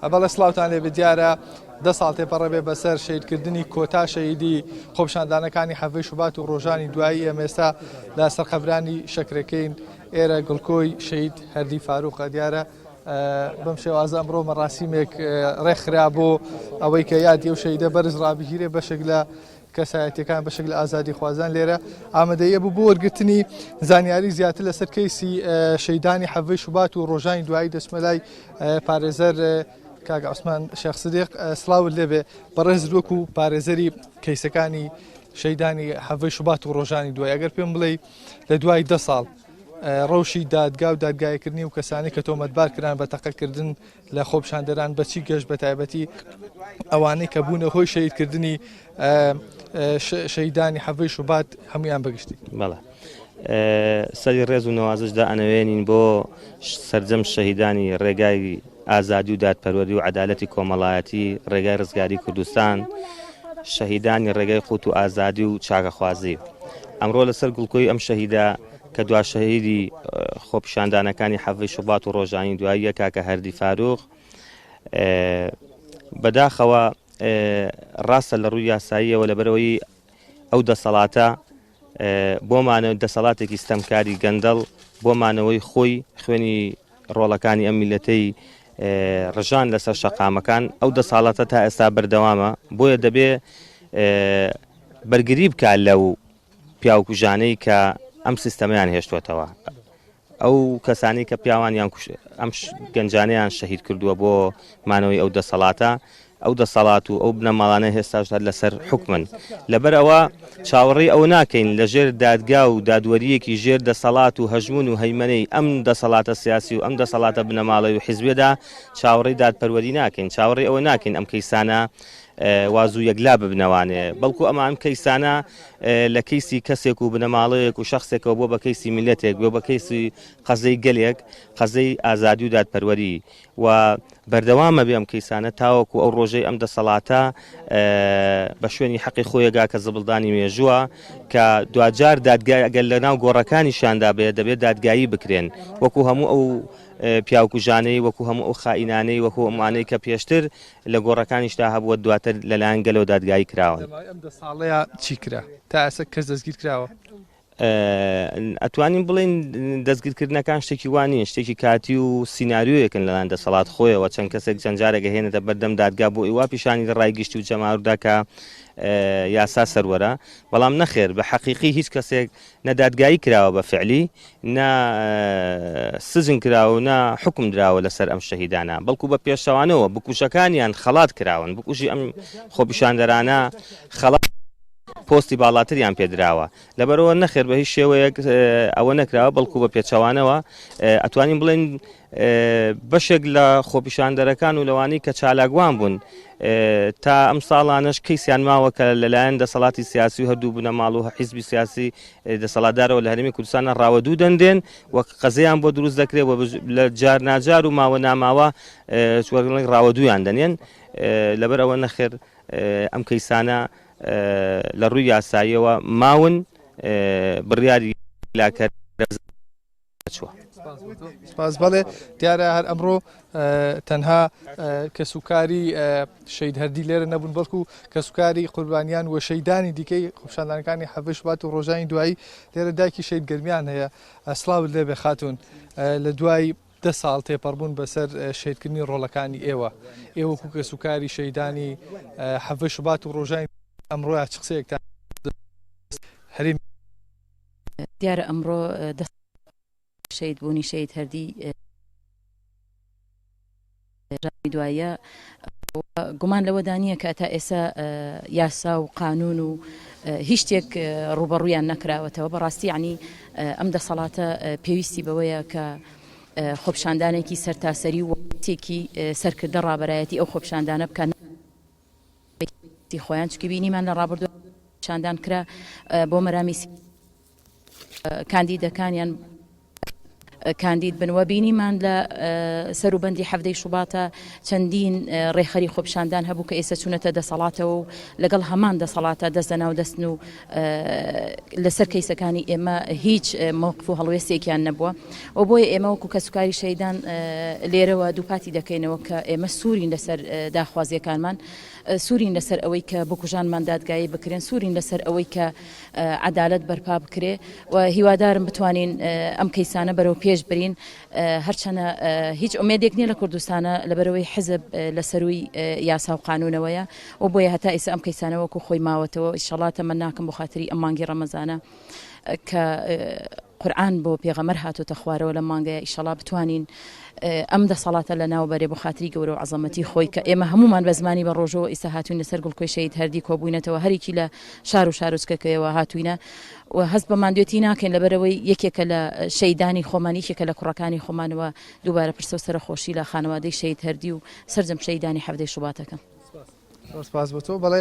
بەڵێ سڵاوتان لێ دیارە 10 ساڵ تێپەڕەبێ بەسەر شەیدکردنی کۆتا شەیدی خۆپشاندانەکانی حەڤەی شوبات و ڕۆژانی دوایی ئێمێستا لە سەرقەبرانی شەکرەکەین ئێرە گڵکۆی شەید هەردی فاروقە دیارە بەم شێوازە ئەمڕۆ مەڕاستیمێک ڕێکخرا بۆ ئەوەی کە یادی ئەو شەیدە بەرز ڕابگیرێ بەشێک لە کەسایەتیەکان بەشێک لە ئازادی خوازان لێرە ئامادەیە بوو بۆ وەرگرتنی زانیاری زیاتر لەسەر کەیسی شەیدانی حەڤەی شوبات و ڕۆژانی دوایی دەچمەلای پارێزەر کاگە عوسمان شێخ سدیق سڵاوت لێبێ بەڕێز وەکو پارێزەری کەیسەکانی شەیدانی حەڤەی شوبات و ڕۆژانی دوای ئەگەر پێم بڵێ لە دوای 10 ساڵ ڕەوشی دادگا و دادگایەکردنی و کەسانی کە تۆمەتبار کران بە تەقەکردن لە خۆپشاندەران بەچی گەشت بە تایبەتی ئەوانەی کە بوونە هۆی شەیدکردنی شەیدانی حەڤەی شوبات هەمویان بەگشتی. بەڵێ سەری ڕێز و نەوازشدا ئەنەوێنین بۆ سەرجەم شەهیدانی ڕێگای ئازادی و دادپەروەری و عەدالەتی کۆمەڵایەتی ڕێگای ڕزگاری کوردستان شەهیدانی ڕێگای قوت و ئازادی و چاکەخوازی ئەمڕۆ لەسەر گوڵکۆی ئەم شەهیدا کە دوا شەهیدی خۆپیشاندانەکانی حەڤەی شوبات و ڕۆژانی دواییە کاکە هەردی فاروق بەداخەوە ڕاستە لە ڕووی یاساییەوە لەبەرەوەی ئەو دەسەڵاتە بۆمانە دەسەڵاتێکی ستەمکاری گەندەڵ بۆمانەوەی خۆی خوێنی ڕۆڵەکانی ئەم میلەتەی ڕژان لەسەر شەقامەکان ئەو دەساڵاتە تا ئێستا بەردەوامە بۆیە دەبێ بەرگری بکات لەو پیاوکوژانەی کە ئەم سیستەمەیان هێشتوێتەوە ئەو کەسانی کە پیاوانیان ئەم گەنجانەیان شەهید کردووە بۆ مانەوەی ئەو دەسەڵاتە ئەو دەسەڵات و ئەو بنەماڵانە هێستاش لەسەر حکمن لەبەر ئەوە چاوەڕێی ئەو ناکەین لەژێر دادگا و دادوەریەکی ژێر دەسەڵات و هەژمون و هەیمەنەی ئەم دەسەڵاتە سیاسی و ئەم دەسەڵاتە بنەماڵی و حیزبێدا چاوەڕێی دادپەروەری ناکەین چاوەڕێی ئەوە ناکەین ئەم کەیسانە وازوو یەکلا ببنەوانێ بەڵکو ئەمان کەیسانە لە کەیسی کەسێک و بنەماڵەیەک و شخصێکەوە بۆ بە کەیسی میلەتێک بۆ بە کەیسی قەزەی گەلێک قەزەی ئازادی و دادپەروەری و بەردەوامە بێ ئەم کەیسانە تاوەکو ئەو ڕۆژەی ئەم دەسەڵاتە بە شوێنی حەقی خۆیەگا کە زبڵدانی مێژووە کە دوجار دادگای ئەگەر لە ناو گۆڕەکانیشاندا بێ دەبێت دادگایی بکرێن وەکو هەموو ئەو پیاوکوژانەی وەکو هەموو ئەو خائینانەی وەکو ئەمانەی کە پێشتر لە گۆڕەکانیشدا هەبووە دواتر لەلایەن گەلەوە دادگایی کراون. ئەم دە ساڵەیە چی کرا تا ئێستا کەس دەستگیر کراوە؟ ئەتوانین بڵێن دەستگیرکردنەکان شتێکی وانین شتێکی کاتی و سیناریۆیەکن لەلاەن دەسەڵات خۆیەوە چەند کەسێک جەنجارێکە هێنێتە بەردەم دادگا بۆ ئیوا پیشانی ڕایگەشتی و جەماوەردا کە یاسا سەروەرە بەڵام نەخێر بە حەقیقی هیچ کەسێک نەدادگایی کراوە بە فعلی نە سزن کراوە نە حکم دراوە لەسەر ئەم شەهیدانە بەڵکو بە پێشەوانەوە بکوژەکانیان خەڵات کراون بکوژی ئەم خۆپیشاندەرانە خەڵات پۆستی باڵاتریان پێدراوە لەبەرەوە نەخێر بە هیچ شێوەیەک ئەوە نەکراوە بەڵکو بە پێچەوانەوە ئەتوانین بڵێن بەشێک لە خۆپیشاندەرەکان و لەوانەی کە چالاگوان بوون تا ئەم ساڵانش کەیسیان ماوە کە لەلایەن دەسەڵاتی سیاسی و هەردوو بنەماڵ و حیزبی سیاسی دەسەڵاتدارەوە لە هەرێمی کوردستانە ڕاوەدوو دەندێن وەک قەزەیان بۆ دروست دەکرێت لە جار ناجار و ماوە ناماوە ڕاوەدوویان دەنێن لەبەر ئەوە نەخێر ئەم کەیسانە لە ڕووی یاساییەوە ماون بڕیاری لاکە چووە. سپاس بەڵێ دیارە هەر ئەمڕۆ تەنها کەسوکاری شەید هەردی لێرە نەبوون بەڵکو کەسوکاری قوربانیان و شەیدانی دیکەی خۆپیشاندانەکانی حەڤەی شوبات و ڕۆژانی دوایی لێرە دایکی شەید گەرمیان هەیە سڵاوت لێبێ خاتون لە دوای 10 ساڵ تێپەڕبوون بەسەر شەیدکردنی ڕۆڵەکانی ئێوە ئێوەکو کەسوکاری شەیدانی حەڤەی شوبات و ڕۆژانی ئەمڕۆ چ قسەیەکتان هەرێمی دیارە ئەمڕۆ شەید بوونی شەید هەردی دوایە گومان لەوەدانیە کە تا ئێستا یاسا و قانون و هیچ شتێک ڕوبەڕوویان نەکراوەتەوە بەڕاستی عنی ئەم دەسەڵاتە پێویستی بەوەیە کە خۆپیشاندانێکی سەرتاسەری و وڵاتێکی سەرکردە ڕابەرایەتی ئەو خۆپیشاندانە بکەن خۆیان چکی بینیمان لە ڕابردوو شاندان کرا بۆ مەرامی کاندیدەکانیان کاندید بن و بینیمان لە سەروبەندی حەفتەی شوباتە چەندین ڕێخەری خۆپشاندان هەبوو کە ئێستا چوونەتە دەسەڵاتەوە و لەگەڵ هەمان دەسەڵاتە دەستەناو دەستن و لەسەر کەیسەکانی ئێمە هیچ موقف و هەڵوێستێکیان نەبووە و بۆیە ئێمە وەکو کەسوکاری شەیدان لێرەوە دووپاتی دەکەینەوە کە ئێمە سوورین لەسەر داخوازیەکانمان سوورین لەسەر ئەوەی کە بکوژانمان دادگایی بکرێن سوورین لەسەر ئەوەی کە عەدالەت بەرپا بکرێ و هیوادارم بتوانین ئەم کەیسانە بەرەو پێش برین هەرچەنە هیچ ئومێدێک نییە لە کوردستانە لەبەرەوەی حزب لە سەروی یاسا و قانونەوەیە و بۆیە هەتا ئێستا ئەم کەیسانە وەکو خۆی ماوەتەوە ئینشەڵڵا تەمەن ناکەم بۆ خاتری ئەم مانگی ڕەمەزانە کە قورئان بۆ پێغەمبەر هاتووەتە خوارەوە لە مانگەیە ئینشەڵڵا بتوانین ئەم دەسەڵاتە لە ناوبەرێ بۆ خاتری گەورە و عەزەمەتی خۆی کە ئێمە هەمومان بە زمانی بە ڕۆژەوە ئێستا هاتوین لەسەر گوڵکۆی شەهید هەردی کۆبووینەتەوە هەرێکی لە شار و شارۆچکەکەیەوە هاتوینە و هەست بەمان دوێتی ناکەین لەبەرەوەی یەکێکە لە شەیدانی خۆمان یەکێکە لە کوڕەکانی خۆمانەوە دووبارە پرسە و سەرخۆشی لە خانەوادەی شەهید هەردی و سەرجەم شەیدانی حەفتەی شوباتەکە. سپاس بۆ تۆ بەڵێ